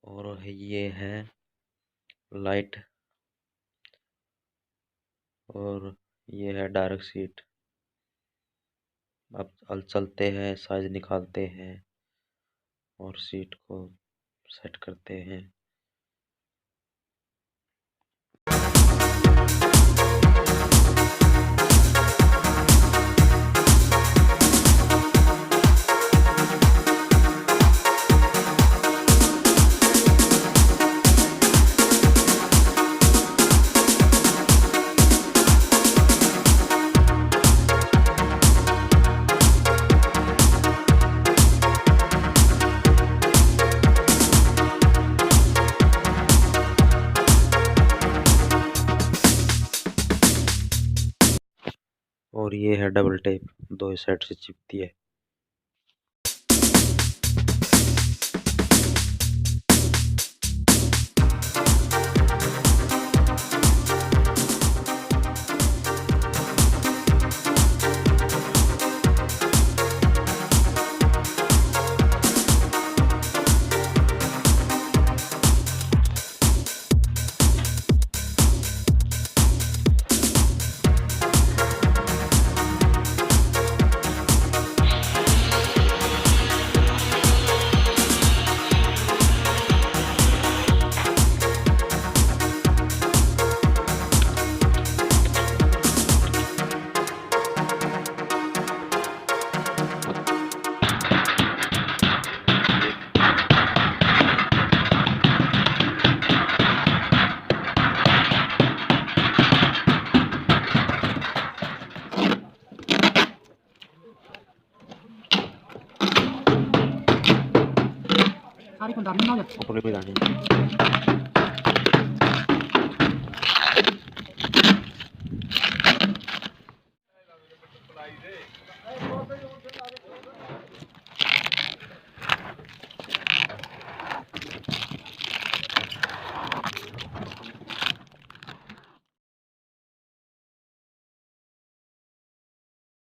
और ये है लाइट और ये है डायरेक्ट सीट। अब चलते हैं, साइज निकालते हैं और सीट को सेट करते हैं। और ये है डबल टेप, दो साइड से चिपकती है। Hari kung dami mo. ऊपर कोई दाने